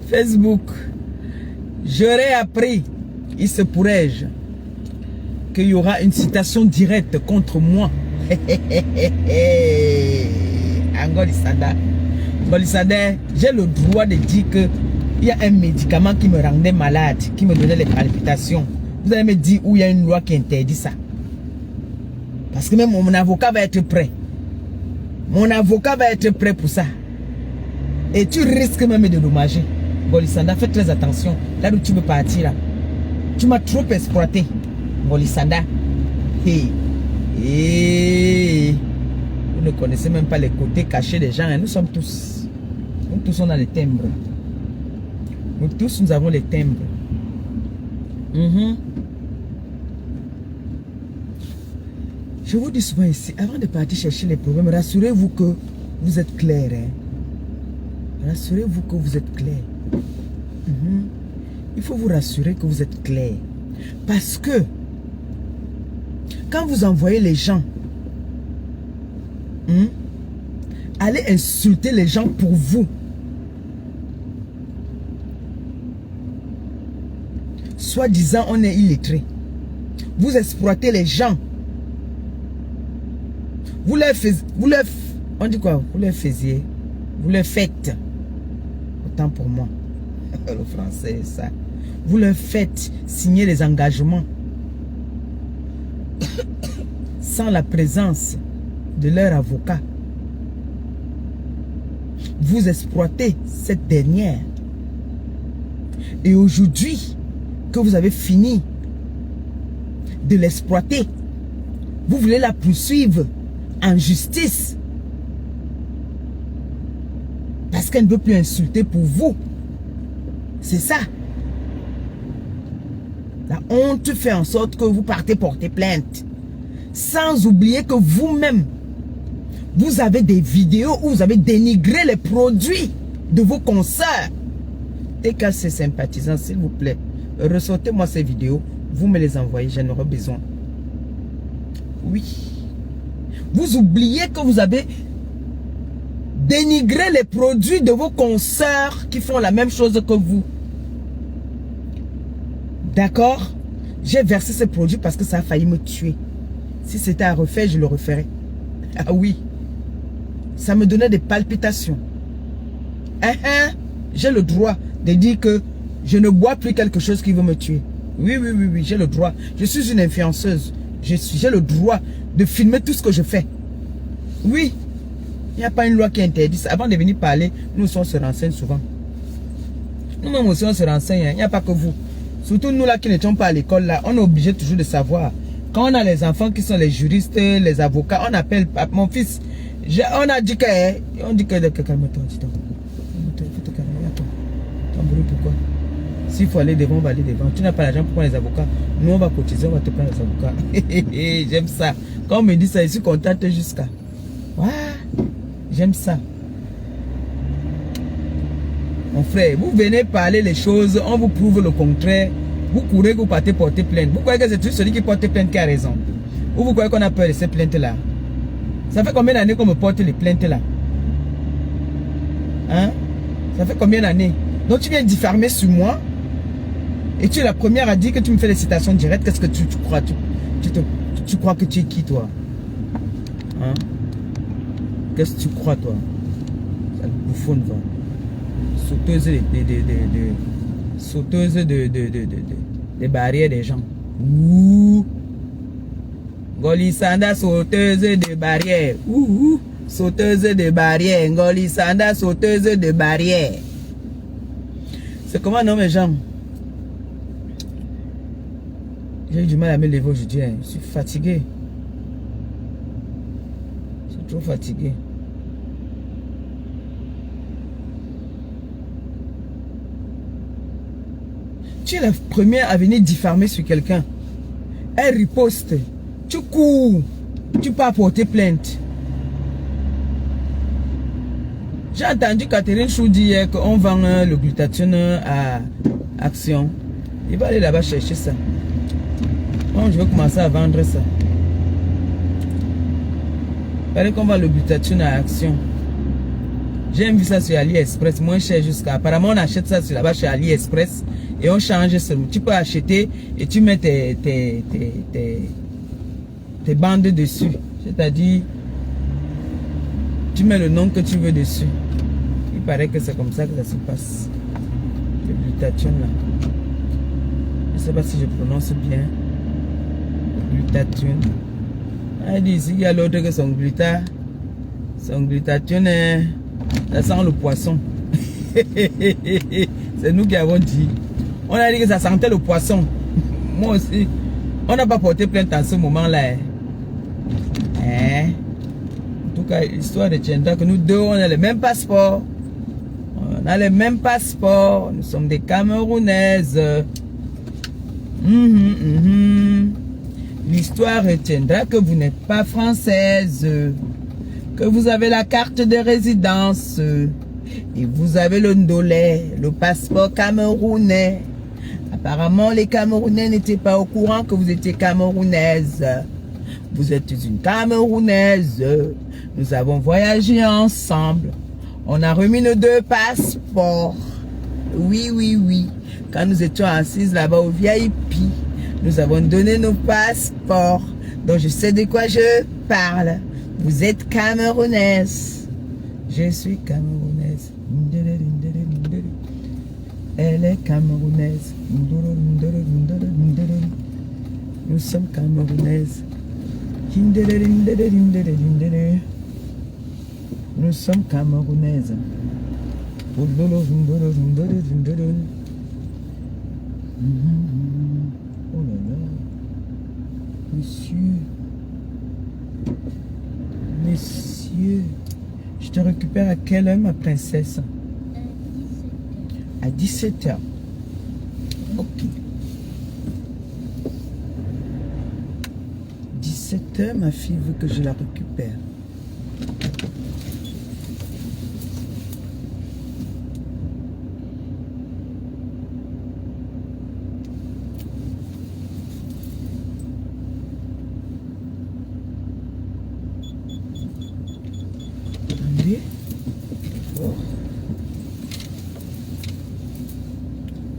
Facebook, j'aurais appris, il se pourrait-je, qu'il y aura une citation directe contre moi. Ngolisanda, j'ai le droit de dire que il y a un médicament qui me rendait malade, qui me donnait les palpitations. Vous allez me dire où il y a une loi qui interdit ça. Parce que même mon avocat va être prêt. Mon avocat va être prêt pour ça. Et tu risques même de dommager. Ngolisanda, fais très attention. Là où tu veux partir là. Tu m'as trop exploité. Ngolisanda. Hey. Hey. Vous ne connaissez même pas les côtés cachés des gens. Hein. Nous sommes tous. Nous tous on a les timbres. Nous tous nous avons les timbres. Je vous dis souvent ici, avant de partir chercher les problèmes, rassurez-vous que vous êtes clair. Hein. Rassurez-vous que vous êtes clair. Il faut vous rassurer que vous êtes clair. Parce que quand vous envoyez les gens, allez insulter les gens pour vous. Soi-disant, on est illettré. Vous exploitez les gens. Vous leur faites, on dit quoi? Vous leur faisiez, vous leur faites, autant pour moi, le français, ça. Vous leur faites signer les engagements sans la présence de leur avocat. Vous exploitez cette dernière. Et aujourd'hui, que vous avez fini de l'exploiter, vous voulez la poursuivre en justice parce qu'elle ne peut plus insulter pour vous. C'est ça. La honte fait en sorte que vous partez porter plainte. Sans oublier que vous-même, vous avez des vidéos où vous avez dénigré les produits de vos consoeurs. Dès que c'est sympathisant, s'il vous plaît, ressortez-moi ces vidéos. Vous me les envoyez, j'en aurai besoin. Oui. Vous oubliez que vous avez dénigré les produits de vos consoeurs qui font la même chose que vous. D'accord? J'ai versé ces produits parce que ça a failli me tuer. Si c'était à refaire, je le referais. Ah oui. Ça me donnait des palpitations. J'ai le droit de dire que je ne bois plus quelque chose qui veut me tuer. Oui, j'ai le droit. Je suis une influenceuse. J'ai le droit de filmer tout ce que je fais. Oui. Il n'y a pas une loi qui interdit ça. Avant de venir parler, nous on se renseigne souvent. Nous-mêmes aussi on se renseigne. Il n'y a pas que vous. Surtout nous là qui n'étions pas à l'école là, on est obligé toujours de savoir. Quand on a les enfants qui sont les juristes, les avocats, on appelle mon fils. On a dit que... On dit que... Calme-toi, dis donc. Faut te calmer. Attends. Tambourou, pourquoi? S'il faut aller devant, on va aller devant. Tu n'as pas l'argent, pourquoi les avocats? Nous, on va cotiser, on va te prendre les avocats. J'aime ça. Quand on me dit ça, je suis contente jusqu'à... Ouais, j'aime ça. Mon frère, vous venez parler les choses, on vous prouve le contraire. Vous courez, vous partez porter plainte. Vous croyez que c'est celui qui porte plainte qui a raison? Ou vous croyez qu'on a peur de ces plaintes-là? Ça fait combien d'années qu'on me porte les plaintes-là? Hein? Ça fait combien d'années? Donc tu viens diffamer sur moi et tu es la première à dire que tu me fais des citations directes. Qu'est-ce que tu crois? Tu crois que tu es qui, toi? Hein? Qu'est-ce que tu crois, toi? Ça bouffonne, toi. Sauteuse des barrières des gens. Ouh. Ngolisanda, sauteuse de barrières. Ouh. Sauteuse de barrières. Ngolisanda, sauteuse de barrières. C'est comment, non, mes gens? J'ai eu du mal à me lever aujourd'hui. Hein. Je suis fatigué. Je suis trop fatigué. Tu es la première à venir diffamer sur quelqu'un. Elle riposte. Tu cours. Tu peux apporter plainte. J'ai entendu Catherine Chou dire qu'on vend le glutathione à Action. Il va aller là-bas chercher ça. Bon, je vais commencer à vendre ça. Il fallait qu'on vend le glutathione à Action. J'ai vu ça sur AliExpress, moins cher jusqu'à... Apparemment, on achète ça sur là-bas chez AliExpress et on change seulement. Tu peux acheter et tu mets tes bandes dessus. C'est-à-dire, tu mets le nom que tu veux dessus. Il paraît que c'est comme ça que ça se passe. Le glutathione là. Je ne sais pas si je prononce bien. Le glutathione. Ah, dit ici, il y a l'autre que son glutathione, ça sent le poisson. C'est nous qui avons dit. On a dit que ça sentait le poisson. Moi aussi. On n'a pas porté plainte à ce moment-là. Hein? En tout cas, l'histoire de Tiendra, que nous deux, on a le même passeport. On a le même passeport. Nous sommes des Camerounaises. L'histoire retiendra que vous n'êtes pas française. Que vous avez la carte de résidence. Et vous avez le ndolé, le passeport camerounais. Apparemment, les Camerounais n'étaient pas au courant que vous étiez Camerounaise. Vous êtes une Camerounaise. Nous avons voyagé ensemble. On a remis nos deux passeports. Oui, oui, oui. Quand nous étions assises là-bas au VIP, nous avons donné nos passeports. Donc je sais de quoi je parle. Vous êtes Camerounaise. Je suis Camerounaise. Elle est Camerounaise. Nous sommes Camerounaises. Nous sommes Camerounaises. Oh là là. Monsieur, je te récupère à quelle heure, ma princesse? À 17h. Ok. 17h, ma fille veut que je la récupère.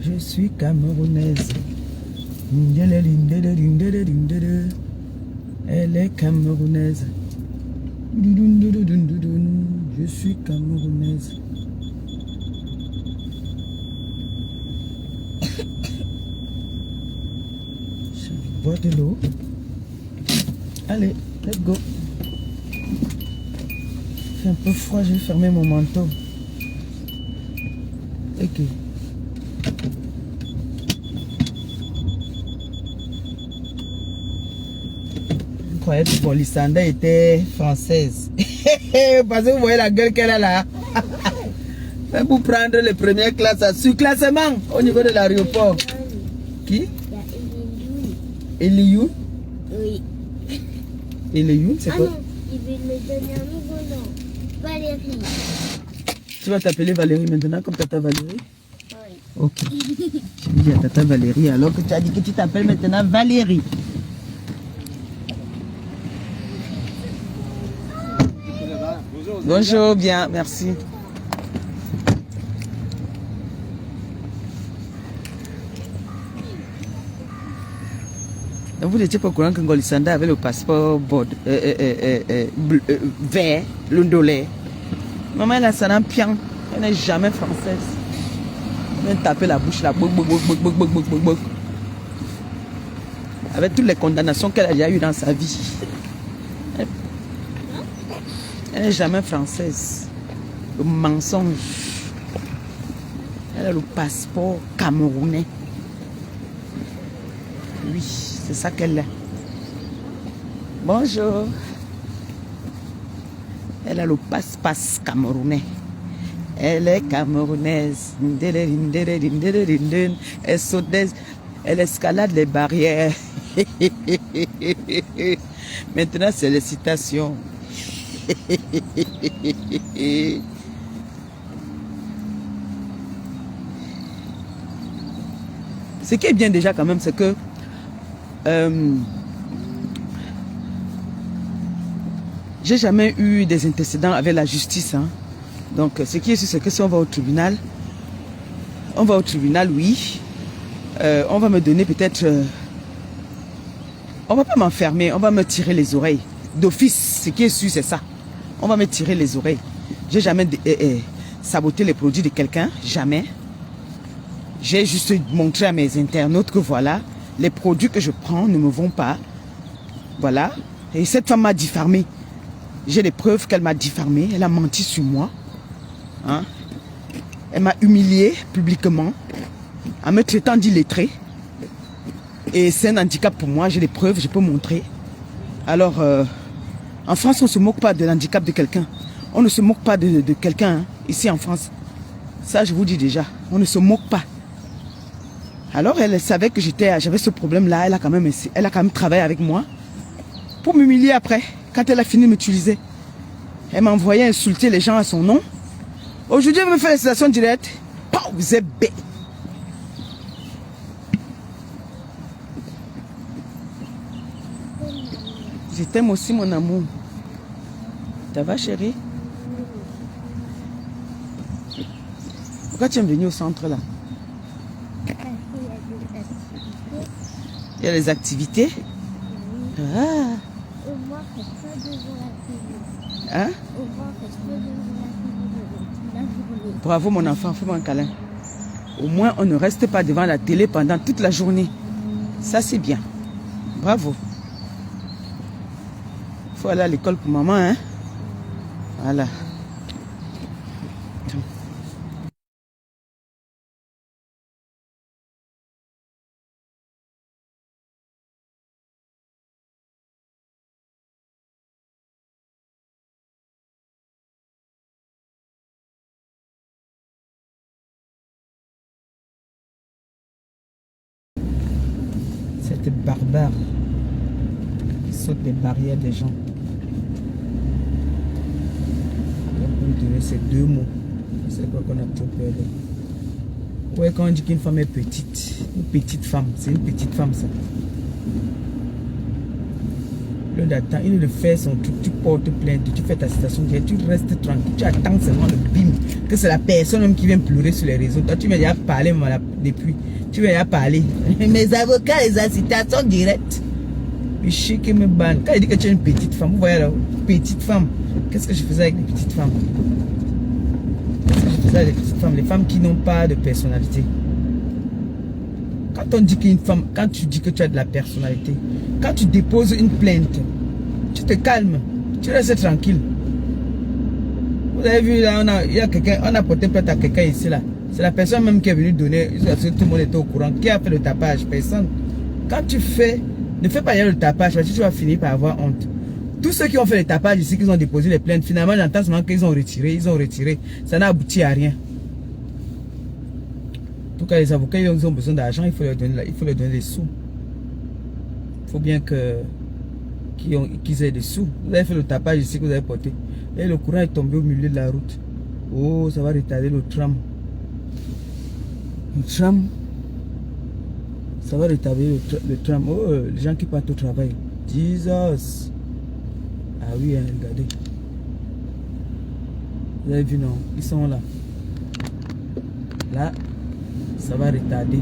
Je suis Camerounaise. Elle est Camerounaise. Je suis Camerounaise. Je vais boire de l'eau. Allez, let's go. Il fait un peu froid, je vais fermer mon manteau. Ok. Je croyais que Golisanda était française. Parce que vous voyez la gueule qu'elle a là. Même pour prendre les premières classes à surclassement au niveau de l'aéroport. Qui? Eliou. Oui. Eliou, c'est quoi? Ah non, il veut me donner un nouveau nom. Valérie. Tu vas t'appeler Valérie maintenant comme Tata Valérie? Oui. Ok. Je vais dire à Tata Valérie alors que tu as dit que tu t'appelles maintenant Valérie. Bonjour, bien, merci. Donc vous n'étiez pas au courant que Ngolisanda avait le passeport vert, l'ondolé. Maman, elle a ça dans pian. Elle n'est jamais française. Elle vient taper la bouche là. Avec toutes les condamnations qu'elle a déjà eues dans sa vie. Elle n'est jamais française. Le mensonge. Elle a le passeport camerounais. Oui, c'est ça qu'elle a. Bonjour. Elle a le passe-passe camerounais. Elle est camerounaise. Elle saute, elle escalade les barrières. Maintenant, c'est les citations. Ce qui est bien déjà quand même, c'est que j'ai jamais eu des antécédents avec la justice. Hein. Donc, ce qui est sûr, c'est que si on va au tribunal, oui. On va me donner peut-être... on va pas m'enfermer, on va me tirer les oreilles. D'office, ce qui est sûr, c'est ça. On va me tirer les oreilles. J'ai jamais saboté les produits de quelqu'un, jamais. J'ai juste montré à mes internautes que voilà, les produits que je prends ne me vont pas. Voilà. Et cette femme m'a diffamé. J'ai des preuves qu'elle m'a diffamé. Elle a menti sur moi. Hein? Elle m'a humilié publiquement en me traitant d'illettré. Et c'est un handicap pour moi. J'ai des preuves, je peux montrer. Alors, en France, on ne se moque pas de l'handicap de quelqu'un. On ne se moque pas de quelqu'un, hein, ici en France. Ça, je vous dis déjà. On ne se moque pas. Alors, elle savait que j'avais ce problème-là. Elle a quand même travaillé avec moi pour m'humilier après, quand elle a fini de m'utiliser. Elle m'a envoyé insulter les gens à son nom. Aujourd'hui, elle me fait l'installation directe. Pow, vous êtes bête. Je t'aime aussi, mon amour. Ça va, chérie? Pourquoi tu es venu au centre, là? Il y a des activités. Ah. Hein? Bravo, mon enfant. Fais-moi un câlin. Au moins, on ne reste pas devant la télé pendant toute la journée. Ça, c'est bien. Bravo. Il faut aller à l'école pour maman, hein? Voilà. Cette barbare qui saute des barrières des gens. Pour lui donner ces deux mots, c'est quoi qu'on a trop peur d'elle. Ouais, quand on dit qu'une femme est petite, une petite femme, c'est une petite femme ça. Au lieu d'attendre, il le fait son truc, tu portes plainte, tu fais ta citation, tu restes tranquille, tu attends seulement le bim, que c'est la personne même qui vient pleurer sur les réseaux. Toi, tu m'as déjà parlé depuis, tu m'as déjà parlé. Mes avocats, les incitations directes. Le chic me banne. Quand il dit que tu es une petite femme, vous voyez là, petite femme. Qu'est-ce que je faisais avec les petites femmes? Qu'est-ce que je faisais avec les petites femmes? Les femmes qui n'ont pas de personnalité. Quand on dit qu'une femme, quand tu dis que tu as de la personnalité, quand tu déposes une plainte, tu te calmes, tu restes tranquille. Vous avez vu là, on a porté plainte à quelqu'un ici là. C'est la personne même qui est venue donner, tout le monde était au courant. Qui a fait le tapage? Personne. Quand tu fais, ne fais pas le tapage parce que tu vas finir par avoir honte. Tous ceux qui ont fait le tapage ici, qui ont déposé les plaintes, finalement j'entends seulement qu'ils ont retiré. Ça n'a abouti à rien. En tout cas, les avocats, ils ont besoin d'argent, il faut leur donner des sous. Il faut bien qu'ils aient des sous. Vous avez fait le tapage ici que vous avez porté. Et le courant est tombé au milieu de la route. Oh, ça va retarder le tram. Le tram. Ça va retarder le tram. Oh, les gens qui partent au travail. Jesus. Ah oui, hein, regardez. Vous avez vu, non? Ils sont là. Là. Ça va retarder.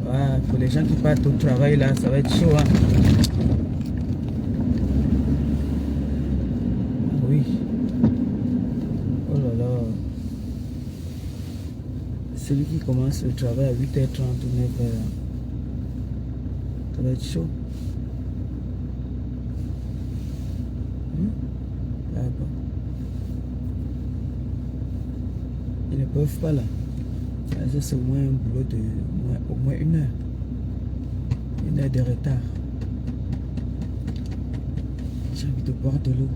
Voilà, pour les gens qui partent au travail là, ça va être chaud. Hein? Oui. Oh là là. Celui qui commence le travail à 8h30 ou 9h. Ça va être chaud. D'accord. Ils ne peuvent pas là. Ça c'est au moins un boulot de au moins 1 heure. 1 heure de retard. J'ai envie de boire de l'eau.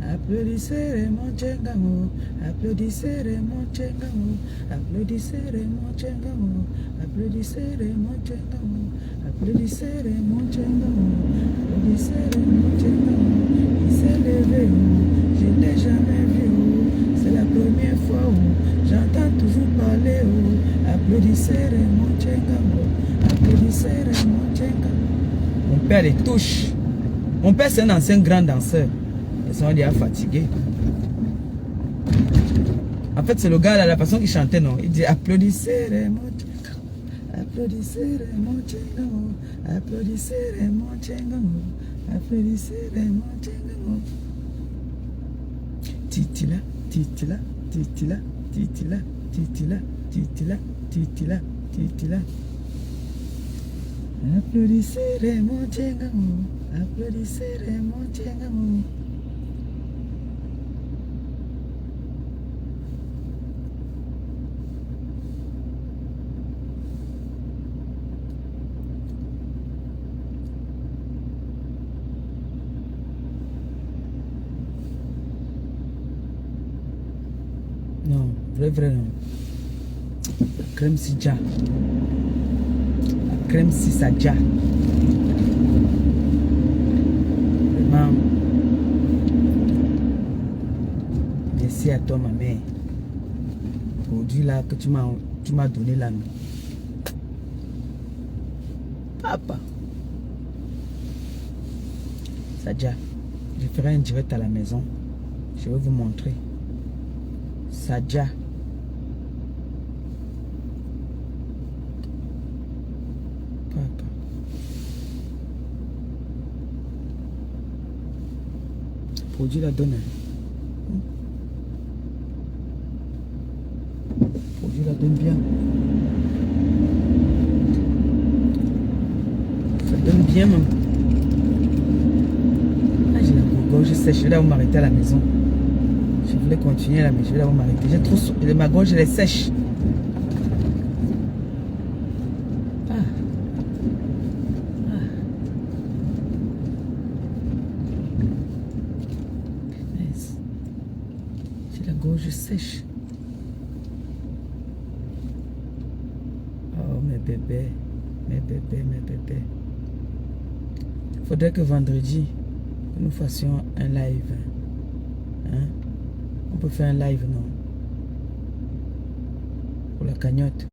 Applaudissez mon Tchengamo, applaudissez mon Tchengamo, applaudissez mon Tchengamo, applaudissez mon Tchengamo, applaudissez mon Tchengamo, applaudissez mon Tchengamo. Il s'est levé, je n'ai jamais vu. Mon père les touche. Mon père c'est un ancien grand danseur. Ils sont déjà fatigués. En fait c'est le gars là, la personne qui chantait non. Il dit applaudissez Remochenga. Applaudissez Remochenga. Applaudissez Remochenga. Applaudissez Remochenga. Titila, titila, titila, titila, titila, titila, titila, titila. Applaudissez Remochenga. Applaudissez Remochenga. Non, vrai non. La crème Sidja. La crème Sidja. Vraiment. Merci à toi, ma mère. Aujourd'hui là que tu m'as donné la nuit. Papa. Sadja, je ferai un direct à la maison. Je vais vous montrer. Sadja. Papa. Produit la donne. Produit la donne bien. Ça donne bien même. Ah, j'ai la gorge sèche. Je vais là où m'arrêter à la maison. Je voulais continuer là, mais je vais là où m'arrêter. J'ai trop ma gorge elle est sèche. J'ai la gorge sèche. Oh mes bébés, mes bébés, mes bébés. Il faudrait que vendredi, nous fassions un live. Hein? On peut faire un live, non? Pour la cagnotte.